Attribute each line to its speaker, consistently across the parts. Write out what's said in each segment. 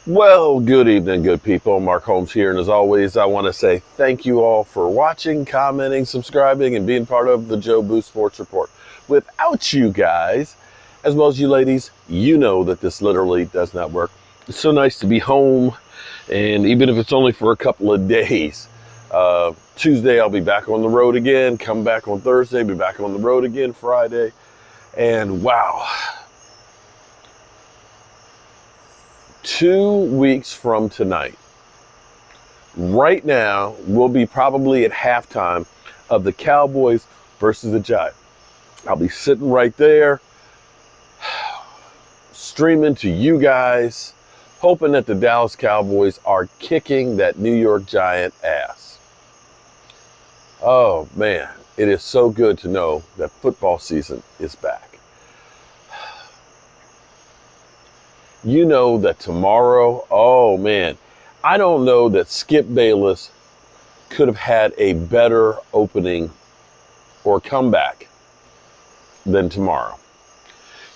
Speaker 1: Well, good evening, good people. Mark Holmes here, and as always, I want to say thank you all for watching, commenting, subscribing, and being part of the Joe Boo Sports Report. Without you guys, as well as you ladies, you know that this literally does not work. It's so nice to be home, and even if it's only for a couple of days. Tuesday, I'll be back on the road again, come back on Thursday, be back on the road again Friday, and wow. 2 weeks from tonight, right now, we'll be probably at halftime of the Cowboys versus the Giants. I'll be sitting right there, streaming to you guys, hoping that the Dallas Cowboys are kicking that New York Giant ass. Oh man, it is so good to know that football season is back. You know that tomorrow, oh man, I don't know that Skip Bayless could have had a better opening or comeback than tomorrow.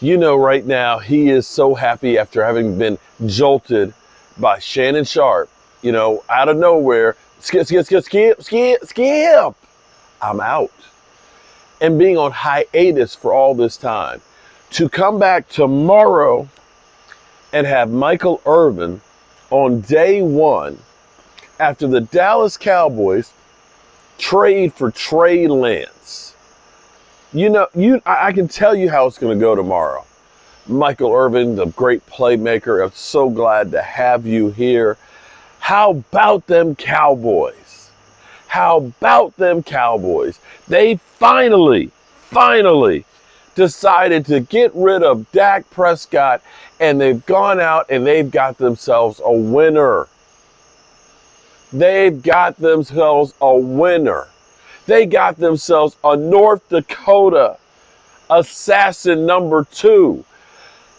Speaker 1: You know, right now, he is so happy after having been jolted by Shannon Sharpe, you know, out of nowhere. Skip. I'm out. And being on hiatus for all this time. To come back tomorrow and have Michael Irvin on day one after the Dallas Cowboys trade for Trey Lance. You know, I can tell you how it's going to go tomorrow. Michael Irvin, the great playmaker, I'm so glad to have you here. How about them Cowboys? How about them Cowboys? They finally decided to get rid of Dak Prescott, and they've gone out and they've got themselves a winner. They've got themselves a winner. They got themselves a North Dakota assassin number 2,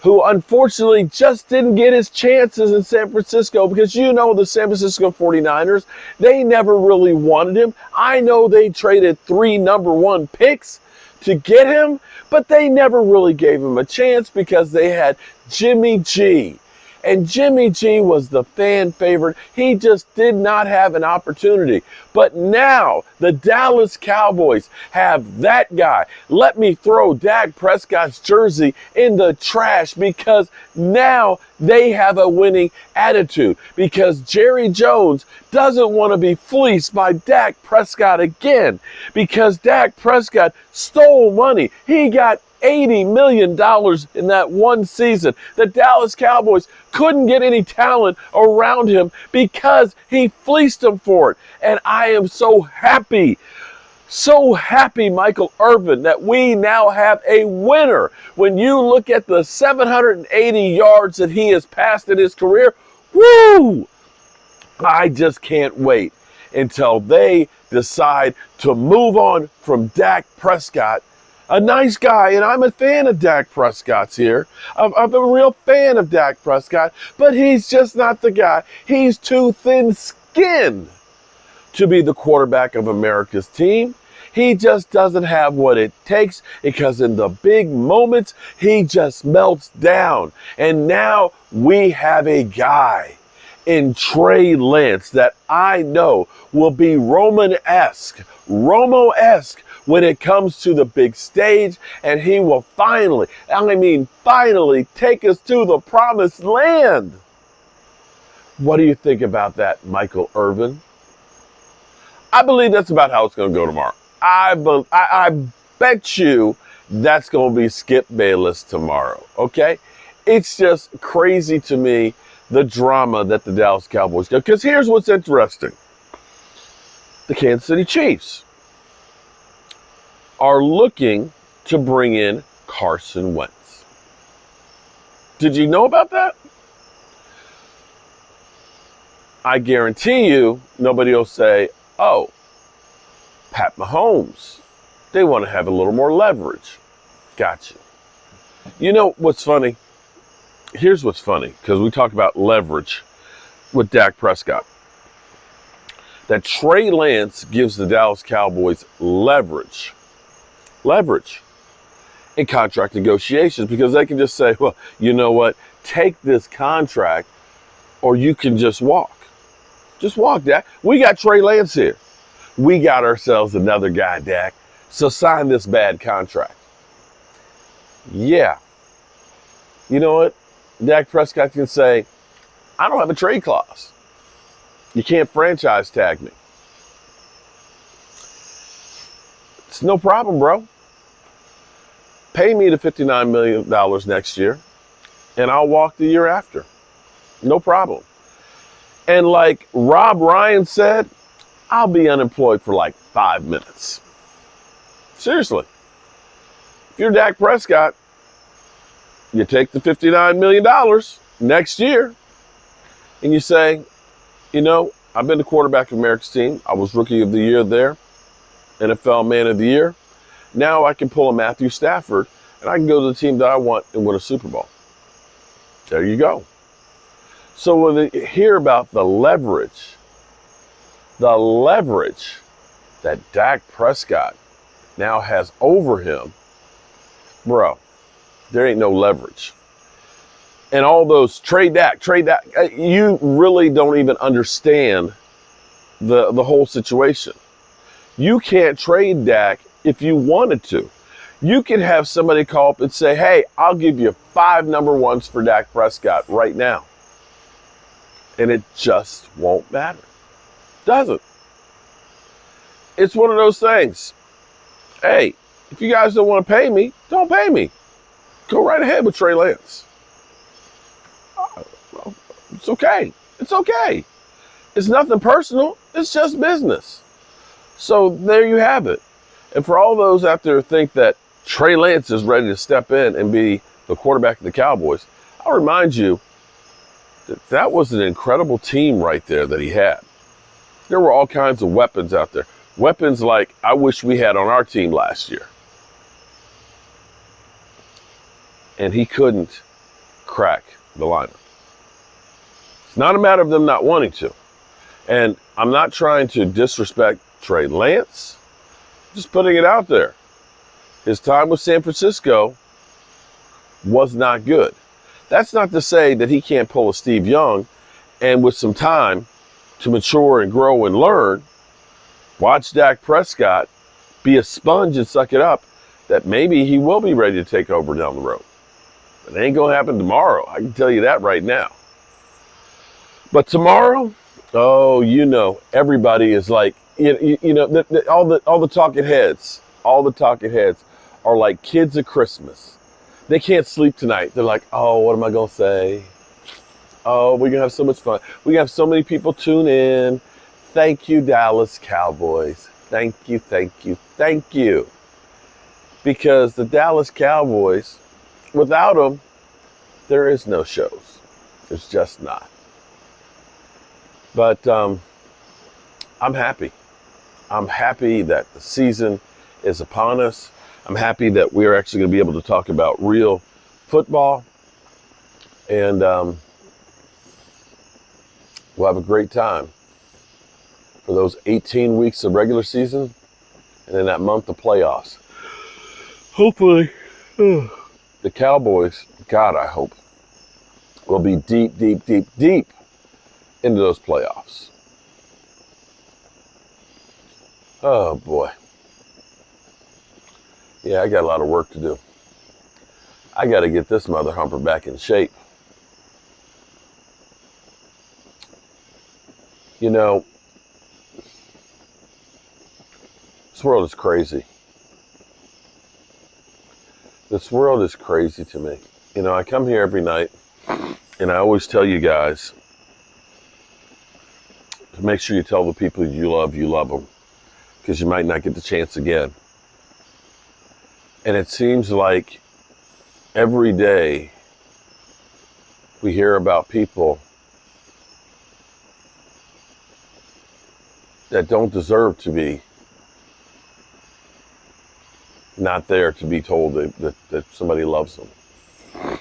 Speaker 1: who unfortunately just didn't get his chances in San Francisco because you know the San Francisco 49ers, they never really wanted him. I know they traded 3 number 1 picks to get him, but they never really gave him a chance because they had Jimmy G. And Jimmy G was the fan favorite. He just did not have an opportunity. But now the Dallas Cowboys have that guy. Let me throw Dak Prescott's jersey in the trash because now they have a winning attitude. Because Jerry Jones doesn't want to be fleeced by Dak Prescott again. Because Dak Prescott stole money. He got $80 million in that one season. The Dallas Cowboys couldn't get any talent around him because he fleeced them for it. And I am so happy, Michael Irvin, that we now have a winner. When you look at the 780 yards that he has passed in his career, woo! I just can't wait until they decide to move on from Dak Prescott. A nice guy, and I'm a fan of Dak Prescott's here. I'm a real fan of Dak Prescott, but he's just not the guy. He's too thin-skinned to be the quarterback of America's team. He just doesn't have what it takes because in the big moments, he just melts down. And now we have a guy in Trey Lance that I know will be Romo-esque when it comes to the big stage, and he will finally take us to the promised land. What do you think about that, Michael Irvin? I believe that's about how it's going to go tomorrow. I bet you that's going to be Skip Bayless tomorrow, okay? It's just crazy to me, the drama that the Dallas Cowboys get. Because here's what's interesting. The Kansas City Chiefs are looking to bring in Carson Wentz. Did you know about that? I guarantee you nobody will say, oh, Pat Mahomes. They want to have a little more leverage. Gotcha. You know what's funny? Here's what's funny, because we talk about leverage with Dak Prescott. that Trey Lance gives the Dallas Cowboys leverage in contract negotiations, because they can just say, well, you know what, take this contract or you can just walk. Just walk, Dak. We got Trey Lance here. We got ourselves another guy, Dak. So sign this bad contract. Yeah. You know what? Dak Prescott can say, I don't have a trade clause. You can't franchise tag me. It's no problem, bro. Pay me the $59 million next year, and I'll walk the year after. No problem. And like Rob Ryan said, I'll be unemployed for like 5 minutes. Seriously. If you're Dak Prescott, you take the $59 million next year, and you say, you know, I've been the quarterback of America's team. I was Rookie of the Year there, NFL Man of the Year. Now I can pull a Matthew Stafford, and I can go to the team that I want and win a Super Bowl. There you go. So when they hear about the leverage that Dak Prescott now has over him, bro, there ain't no leverage. And all those trade Dak, you really don't even understand the whole situation. You can't trade Dak if you wanted to. You could have somebody call up and say, hey, I'll give you 5 number ones for Dak Prescott right now. And it just won't matter. Doesn't. It's one of those things. Hey, if you guys don't want to pay me, don't pay me. Go right ahead with Trey Lance. It's okay. It's okay. It's nothing personal. It's just business. So there you have it. And for all those out there who think that Trey Lance is ready to step in and be the quarterback of the Cowboys, I'll remind you that that was an incredible team right there that he had. There were all kinds of weapons out there. Weapons like I wish we had on our team last year. And he couldn't crack the lineup. It's not a matter of them not wanting to. And I'm not trying to disrespect Trey Lance. Just putting it out there. His time with San Francisco was not good. That's not to say that he can't pull a Steve Young and with some time to mature and grow and learn, watch Dak Prescott be a sponge and suck it up, that maybe he will be ready to take over down the road. It ain't going to happen tomorrow. I can tell you that right now. But tomorrow, oh, you know, everybody is like, you know, all the talking heads are like kids at Christmas. They can't sleep tonight. They're like, oh, what am I going to say? Oh, we're going to have so much fun. We have so many people tune in. Thank you, Dallas Cowboys. Thank you, thank you, thank you. Because the Dallas Cowboys, without them, there is no shows. There's just not. But I'm happy. I'm happy that the season is upon us. I'm happy that we're actually going to be able to talk about real football. And we'll have a great time for those 18 weeks of regular season and then that month of playoffs. Hopefully, the Cowboys, God, I hope, will be deep, deep, deep, deep into those playoffs. Oh, boy. Yeah, I got a lot of work to do. I got to get this mother humper back in shape. You know, this world is crazy. This world is crazy to me. You know, I come here every night, and I always tell you guys to make sure you tell the people you love them, because you might not get the chance again. And it seems like every day we hear about people that don't deserve to be not there to be told that somebody loves them.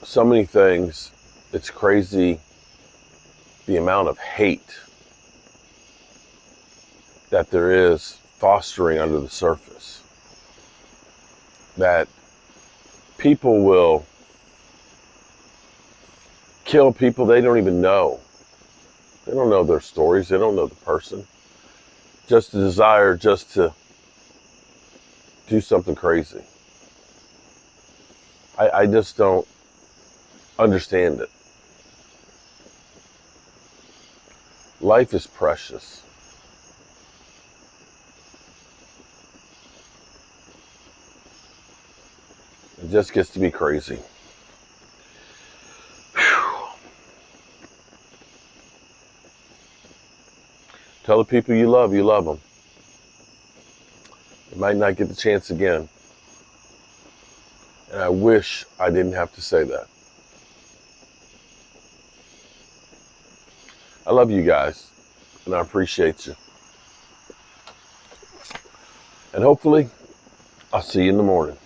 Speaker 1: So many things. It's crazy the amount of hate that there is fostering under the surface. That people will kill people they don't even know. They don't know their stories. They don't know the person. Just a desire just to do something crazy. I just don't understand it. Life is precious. It just gets to be crazy. Whew. Tell the people you love them. You might not get the chance again. And I wish I didn't have to say that. I love you guys, and I appreciate you. And hopefully, I'll see you in the morning.